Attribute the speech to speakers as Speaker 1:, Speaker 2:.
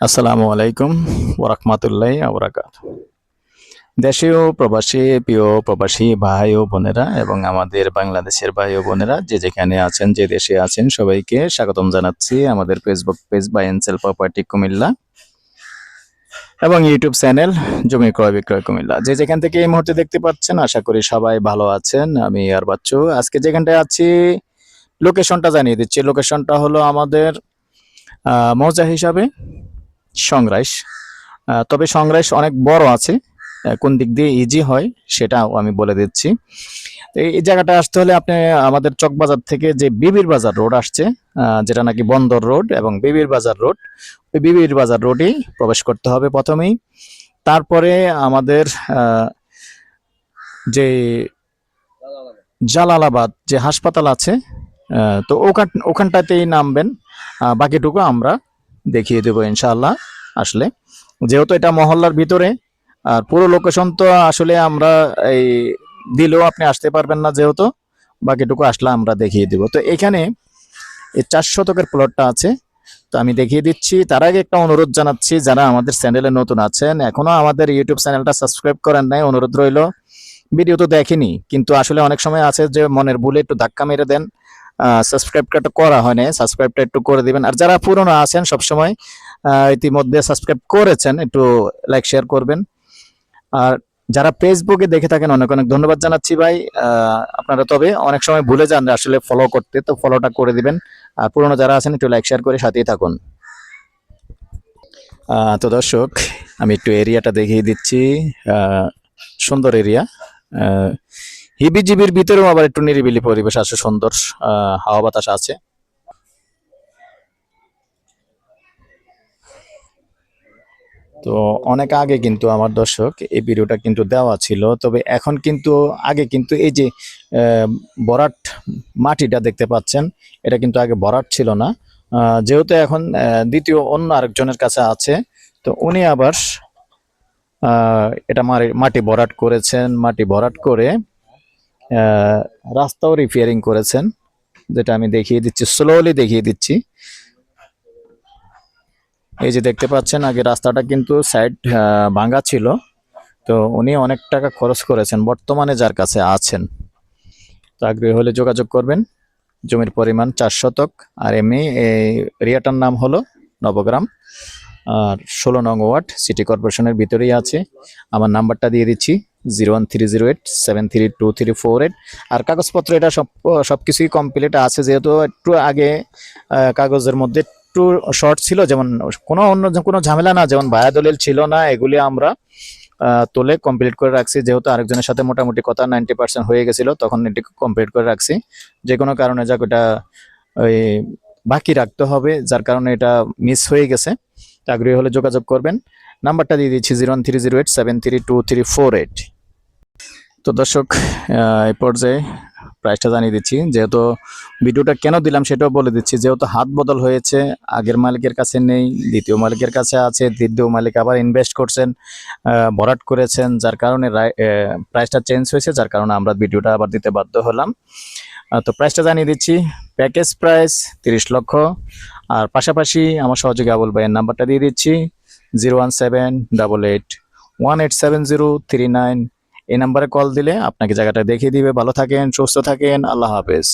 Speaker 1: আসসালামু আলাইকুম ওরহমতুল্লাহি ওবরাকাতুহু। দেশীয় প্রবাসী প্রিয় প্রবাসী ভাই ও বোনেরা এবং আমাদের বাংলাদেশের ভাই ও বোনেরা যে যেখানে আছেন যে দেশে আছেন সবাইকে স্বাগতম জানাচ্ছি আমাদের Facebook page buy and sell property Comilla এবং ইউটিউব চ্যানেল জমি ক্রয় বিক্রয় কুমিল্লা। যে যেখান থেকে এই মুহূর্তে দেখতে পাচ্ছেন আশা করি সবাই ভালো আছেন। আমি আর বাচ্চু আজকে যেখানটায় আছি লোকেশনটা জানিয়ে দিচ্ছি। লোকেশনটা হলো আমাদের মৌজা হিসাবে সংগ্রাইশ। তবে সংগ্রাইশ অনেক বড় আছে। কোন দিক দিয়ে ইজি হয় সেটাও আমি বলে দিচ্ছি। তো এই জায়গাটা আসতে হলে আপনি আমাদের চকবাজার থেকে যে বিবির বাজার রোড আসছে, যেটা নাকি বন্দর রোড এবং বিবির বাজার রোড, ওই বিবির বাজার রোডেই প্রবেশ করতে হবে প্রথমেই। তারপরে আমাদের যে জালালাবাদ যে হাসপাতাল আছে, তো ওখানটাতেই নামবেন। বাকিটুকু আমরা দেখিয়ে দেবো ইনশাআল্লাহ আসলে। যেহেতু এটা মহল্লার ভিতরে, আর পুরো লোকেশন তো আসলে আমরা এই দিলেও আপনি আসতে পারবেন না, যেহেতু বাকিটুকু আসলে আমরা দেখিয়ে দিব। তো এখানে এই 4 শতকের প্লটটা আছে, তো আমি দেখিয়ে দিচ্ছি। তার আগে একটা অনুরোধ জানাচ্ছি, যারা আমাদের চ্যানেলে নতুন আছেন এখনো আমাদের ইউটিউব চ্যানেলটা সাবস্ক্রাইব করেন নাই, অনুরোধ রইল। ভিডিও তো দেখেনি, কিন্তু আসলে অনেক সময় আছে যে মনের ভুলে একটু ধাক্কা মেরে দেন, সাবস্ক্রাইবটা করা হয় না, সাবস্ক্রাইবটা একটু করে দিবেন। আর যারা পুরনো আছেন সবসময় ইতিমধ্যে সাবস্ক্রাইব করেছেন, একটু লাইক শেয়ার করবেন। আর যারা ফেসবুকে দেখে থাকেন অনেক অনেক ধন্যবাদ জানাচ্ছি ভাই। আপনারা তবে অনেক সময় ভুলে যান আসলে ফলো করতে, তো ফলোটা করে দিবেন। আর পুরনো যারা আছেন একটু লাইক শেয়ার করে সাথেই থাকুন। তো দর্শক, আমি একটু এরিয়াটা দেখিয়ে দিচ্ছি। সুন্দর এরিয়া, হিবিজিবির ভিতরেও আবার একটু নিরিবিলি পরিবেশ আছে, সুন্দর হাওয়া বাতাস আছে। তো অনেক আগে কিন্তু আমার দর্শক এই ভিডিওটা কিন্তু দেওয়া ছিল, তবে এখন কিন্তু আগে কিন্তু এই যে ভরাট মাটিটা দেখতে পাচ্ছেন, এটা কিন্তু আগে ভরাট ছিল না। যেহেতু এখন দ্বিতীয় অন্য আরেকজনের কাছে আছে, তো উনি আবার এটা মাটি ভরাট করেছেন। মাটি ভরাট করে রাস্তাও রিপেয়ারিং করেছেন, যেটা আমি দেখিয়ে দিচ্ছি, স্লোলি দেখিয়ে দিচ্ছি। এই যে দেখতে পাচ্ছেন, আগে রাস্তাটা কিন্তু সাইড ভাঙা ছিল, তো উনি অনেক টাকা খরচ করেছেন বর্তমানে যার কাছে আছেন। তো আগ্রহী হলে যোগাযোগ করবেন। জমির পরিমাণ 4 শতক, আর এমনি এই এরিয়াটার নাম হলো নবগ্রাম, আর 16 নং ওয়ার্ড, সিটি কর্পোরেশনের ভিতরেই আছে। আমার নাম্বারটা দিয়ে দিচ্ছি 01308732348। আর কাগজপত্র এটা সবকিছুই কমপ্লিট আছে, যেহেতু একটু আগে কাগজের মধ্যে একটু শর্ট ছিল, যেমন অন্য কোনো ঝামেলা না, যেমন বায়া দলিল ছিল না, এগুলি আমরা তুলে কমপ্লিট করে রাখছি। যেহেতু আরেকজনের সাথে মোটামুটি কথা 90% হয়ে গেছিল, তখন এটি কমপ্লিট করে রাখছি। যে কোনো কারণে যাক ওটা ওই বাকি রাখতে হবে, যার কারণে এটা মিস হয়ে গেছে। আগ্রহী হলে যোগাযোগ করবেন। নাম্বারটা দিয়ে দিচ্ছি 01308732348। তো দর্শক, এই পর্যায়ে প্রাইসটা জানিয়ে দিচ্ছি। যেহেতু ভিডিওটা কেন দিলাম সেটাও বলে দিচ্ছি। যেহেতু হাত বদল হয়েছে, আগের মালিকের কাছে নেই, দ্বিতীয় মালিকের কাছে আছে, তৃতীয় মালিক আবার ইনভেস্ট করছেন, ভরাট করেছেন, যার কারণে প্রাইসটা চেঞ্জ হয়েছে, যার কারণে আমরা ভিডিওটা আবার দিতে বাধ্য হলাম। তো প্রাইসটা জানিয়ে দিচ্ছি। প্যাকেজ প্রাইস 30 লক্ষ। আর পাশাপাশি আমার সহযোগী আবুল ভাইয়ের নাম্বারটা দিয়ে দিচ্ছি 01788187039। এই নাম্বারে কল দিলে আপনাকে জায়গাটা দেখিয়ে দিবে। ভালো থাকেন, সুস্থ থাকেন, আল্লাহ হাফেজ।